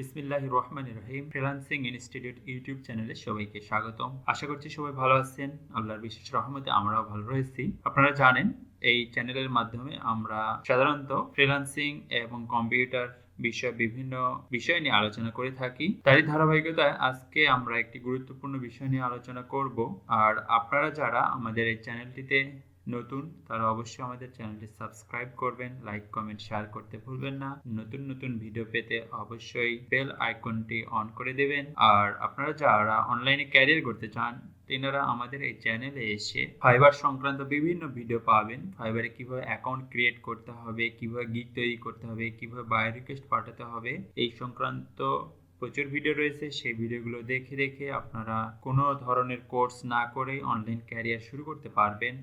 বিসমিল্লাহির রহমানির রহিম। Freelancing institute YouTube চ্যানেলে সবাইকে স্বাগতম। আশা করছি সবাই ভালো আছেন। আল্লাহর বিশেষ রহমতে আমরাও ভালো রয়েছি। আপনারা জানেন এই চ্যানেলের মাধ্যমে আমরা সাধারণত ফ্রিল্যান্সিং এবং কম্পিউটার বিভিন্ন বিষয় নিয়ে আলোচনা করে থাকি। তারই ধারাবাহিকতায় আজকে আমরা একটি গুরুত্বপূর্ণ বিষয় নিয়ে আলোচনা করব। আর আপনারা যারা আমাদের এই চ্যানেলটিতে নতুন তারা অবশ্যই আমাদের চ্যানেলটি সাবস্ক্রাইব করবেন, লাইক কমেন্ট শেয়ার করতে ভুলবেন না। নতুন নতুন ভিডিও পেতে অবশ্যই বেল আইকনটি অন করে দেবেন। আর আপনারা যারা অনলাইনে ক্যারিয়ার করতে চান তেনারা আমাদের এই চ্যানেলে এসে ফাইবার সংক্রান্ত বিভিন্ন ভিডিও পাবেন। ফাইবারে কিভাবে অ্যাকাউন্ট ক্রিয়েট করতে হবে, কিভাবে গিগ তৈরি করতে হবে, কিভাবে বায়ো রিকোয়েস্ট পাঠাতে হবে, এই সংক্রান্ত প্রচুর ভিডিও রয়েছে। সেই ভিডিওগুলো দেখে দেখে আপনারা কোনো ধরনের কোর্স না করে অনলাইন ক্যারিয়ার শুরু করতে পারবেন।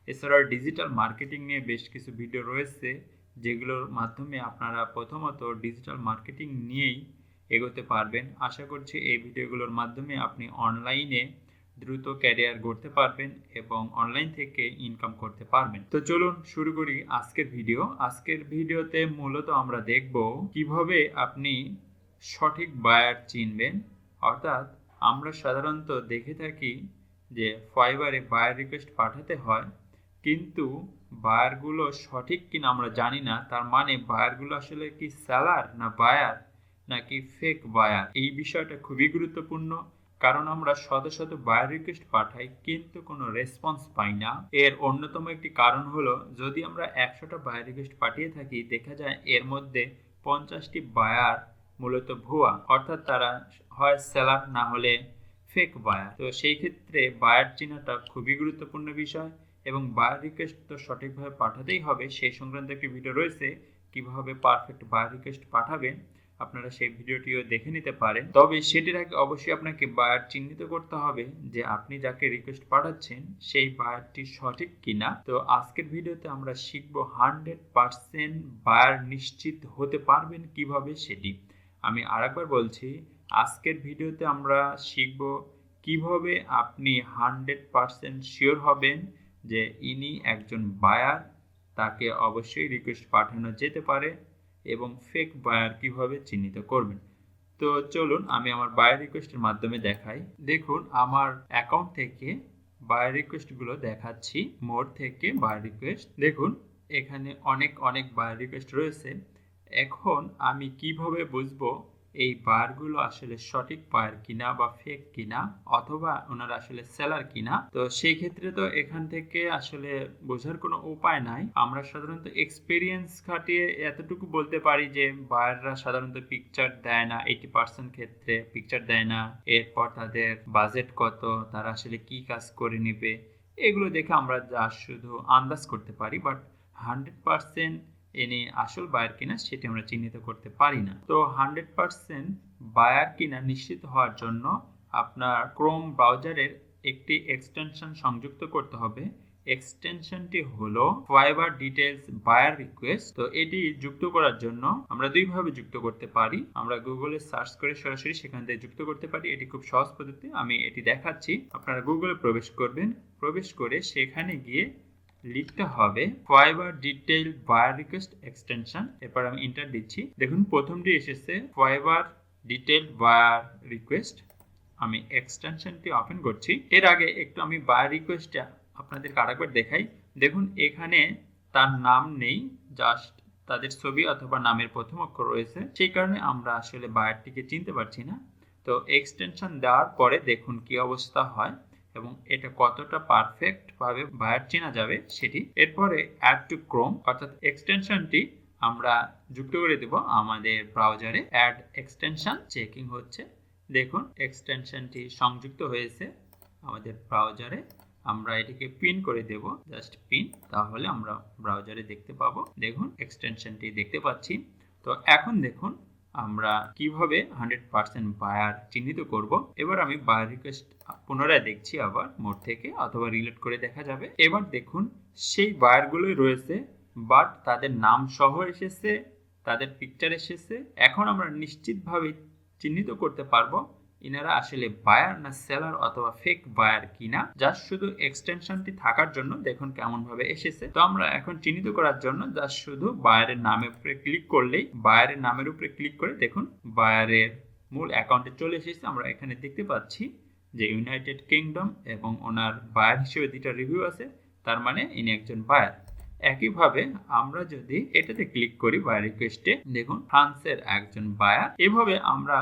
এছাড়াও ডিজিটাল মার্কেটিং নিয়ে বেশ কিছু ভিডিও রয়েছে যেগুলোর মাধ্যমে আপনারা প্রথমত ডিজিটাল মার্কেটিং নিয়েই এগোতে পারবেন। আশা করছি এই ভিডিওগুলোর মাধ্যমে আপনি অনলাইনে দ্রুত ক্যারিয়ার গড়তে পারবেন এবং অনলাইন থেকে ইনকাম করতে পারবেন। তো চলুন শুরু করি আজকের ভিডিও। আজকের ভিডিওতে মূলত আমরা দেখব কিভাবে আপনি সঠিক বায়ার চিনবেন। অর্থাৎ আমরা সাধারণত দেখে থাকি যে ফাইবারে বায়ার রিকোয়েস্ট পাঠাতে হয়, কিন্তু বায়ারগুলো সঠিক কিনা আমরা জানি না। তার মানে বায়ারগুলো আসলে কি সেলার না বায়ার নাকি ফেক বায়ার, এই বিষয়টা খুবই গুরুত্বপূর্ণ। কারণ আমরা শত শত বায়ার রিকোয়েস্ট পাঠাই কিন্তু কোনো রেসপন্স পাই না। এর অন্যতম একটি কারণ হলো, যদি আমরা 100টা বায়ার রিকোয়েস্ট পাঠিয়ে থাকি দেখা যায় এর মধ্যে 50টি বায়ার মূলত ভুয়া, অর্থাৎ তারা হয় সেলার না হলে ফেক বায়ার। তো সেই ক্ষেত্রে বায়ার চেনাটা খুবই গুরুত্বপূর্ণ বিষয় এবং বায়ার রিকোয়েস্ট তো সঠিকভাবে পাঠাতেই হবে। সেই সংক্রান্ত একটি ভিডিও রয়েছে কিভাবে পারফেক্ট বায়ার রিকোয়েস্ট পাঠাবেন, আপনারা সেই ভিডিওটিও দেখে নিতে পারেন। তবে সেটির আগে অবশ্যই আপনাকে বায়ার চিহ্নিত করতে হবে যে আপনি যাকে রিকোয়েস্ট পাঠাচ্ছেন সেই বায়ারটি সঠিক কিনা। তো আজকের ভিডিওতে আমরা শিখব 100% বায়ার নিশ্চিত হতে পারবেন কিভাবে সেটি। আমি আরেকবার বলছি, আজকের ভিডিওতে আমরা শিখব কিভাবে আপনি 100% শিওর হবেন যে ইনি একজন বায়ার, তাকে অবশ্যই রিকোয়েস্ট পাঠানো যেতে পারে, এবং ফেক বায়ার কিভাবে চিহ্নিত করবেন। তো চলুন আমি আমার বায়ার রিকোয়েস্টের মাধ্যমে দেখাই। দেখুন আমার অ্যাকাউন্ট থেকে বায়ার রিকোয়েস্টগুলো দেখাচ্ছি। মোর থেকে বায়ার রিকোয়েস্ট দেখুন এখানে অনেক বায়ার রিকোয়েস্ট রয়েছে। এখন আমি কিভাবে বুঝবো এই বায়ারগুলো আসলে সঠিক বায়ার কিনা বা ফেক কিনা, অথবা ওনারা আসলে সেলার কিনা। তো সেই ক্ষেত্রে তো এখান থেকে আসলে বোঝার কোনো উপায় নাই। আমরা সাধারণত এক্সপেরিয়েন্স খাটিয়ে এতটুকু বলতে পারি যে বায়াররা সাধারণত পিকচার দেয় না, 80% ক্ষেত্রে পিকচার দেয় না। এরপর তাদের বাজেট কত, তারা আসলে কি কাজ করে নিবে, এগুলো দেখে আমরা যা শুধু আন্দাজ করতে পারি। বাট 100% এনে আসল বায়ার কিনা সেটি আমরা চিহ্নিত করতে পারি না। তো 100% বায়ার কিনা নিশ্চিত হওয়ার জন্য আপনার ক্রোম ব্রাউজারের একটি এক্সটেনশন সংযুক্ত করতে হবে। এক্সটেনশনটি হলো ফাইবার ডিটেইলস বায়ার রিকোয়েস্ট। তো এটি যুক্ত করার জন্য আমরা দুইভাবে যুক্ত করতে পারি। আমরা গুগলে সার্চ করে সরাসরি সেখান থেকে যুক্ত করতে পারি। এটি খুব সহজ পদ্ধতি, আমি এটি দেখাচ্ছি। আপনারা গুগলে প্রবেশ করবেন, প্রবেশ করে সেখানে গিয়ে লিখতে হবে fibre detail buyer request extension. এরপর আমি এন্টার দিচ্ছি। দেখুন প্রথমটি এসেছে ফাইবার ডিটেইল বায়ার রিকোয়েস্ট। আমি এক্সটেনশনটি ওপেন করছি। এর আগে একটু আমি বায়ার রিকোয়েস্টটা আপনাদেরকে আরেকবার দেখাই। দেখুন এখানে তার নাম নেই, জাস্ট তাদের ছবি অথবা নামের প্রথম অক্ষর রয়েছে, সেই কারণে আমরা আসলে বায়ারটিকে চিনতে পারছি না। তো এক্সটেনশন দেওয়ার পরে দেখুন কি অবস্থা হয় এবং এটা কতটা পারফেক্ট ভাবে বায়ার চেনা যাবে সেটি। এরপরে অ্যাড টু ক্রোম, অর্থাৎ এক্সটেনশনটি আমরা যুক্ত করে দেব আমাদের ব্রাউজারে। অ্যাড এক্সটেনশন চেকিং হচ্ছে। দেখুন এক্সটেনশনটি সংযুক্ত হয়েছে আমাদের ব্রাউজারে। আমরা এটিকে পিন করে দেব, জাস্ট পিন, তাহলে আমরা ব্রাউজারে দেখতে পাবো। দেখুন এক্সটেনশনটি দেখতে পাচ্ছি। তো এখন দেখুন আমরা কিভাবে 100% বায়ার চিহ্নিত করব। এবার আমি বায়ার রিকোয়েস্ট পুনরায় দেখছি আবার মোড থেকে, অথবা রিলেট করে দেখা যাবে। এবার দেখুন সেই বায়ারগুলোই রয়েছে, বাট তাদের নাম সহ এসেছে, তাদের পিকচার এসেছে। এখন আমরা নিশ্চিতভাবে চিহ্নিত করতে পারবো ইনারা আসলে বায়ার না সেলার অথবা ফেক বায়ার কিনা, জাস্ট শুধু এক্সটেনশনটি থাকার জন্য দেখুন কেমন ভাবে এসেছে। তো আমরা এখন চিহ্নিত করার জন্য জাস্ট শুধু বায়ারের নামের উপরে ক্লিক করলেই, বায়ারের নামের উপরে ক্লিক করে দেখুন বায়ারের মূল অ্যাকাউন্টে চলে এসেছে। আমরা এখানে দেখতে পাচ্ছি যে ইউনাইটেড কিংডম এবং ওনার বায়ার হিসেবে 2টা রিভিউ আছে, তার মানে ইনি একজন বায়ার। একইভাবে আমরা যদি এটাতে ক্লিক করি বায়ার রিকোয়েস্টে, দেখুন ফ্রান্সের একজন বায়ার। এভাবে আমরা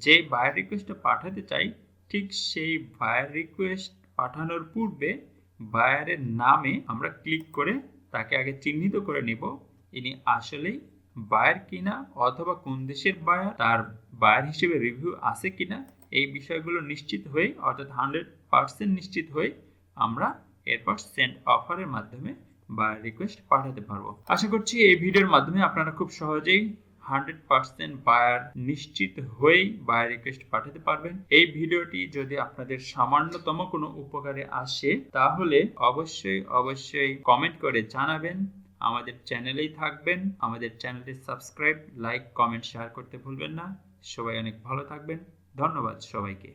যে বায়ার রিকোয়েস্টটা পাঠাতে চাই ঠিক সেই বায়ার রিকোয়েস্ট পাঠানোর পূর্বে বায়ারের নামে আমরা ক্লিক করে তাকে আগে চিহ্নিত করে নিব ইনি আসলেই বায়ার কিনা অথবা কোন দেশের বায়ার, তার বায়ার হিসেবে রিভিউ আছে কিনা, এই বিষয়গুলো নিশ্চিত হয়ে অর্থাৎ 100% নিশ্চিত হয়ে আমরা এরপর সেন্ড অফারের মাধ্যমে বায়ার রিকোয়েস্ট পাঠাতে পারবো। আশা করছি এই ভিডিওর মাধ্যমে আপনারা খুব সহজেই 100% বায়ার নিশ্চিত হয়েই বায়ার রিকোয়েস্ট পাঠাতে পারবেন। এই ভিডিওটি যদি আপনাদের সামান্যতম কোনো উপকারে আসে তাহলে অবশ্যই কমেন্ট করে জানাবেন। আমাদের চ্যানেলেই থাকবেন, আমাদের চ্যানেলটি সাবস্ক্রাইব, লাইক, কমেন্ট, শেয়ার করতে ভুলবেন না। সবাই অনেক ভালো থাকবেন। ধন্যবাদ সবাইকে।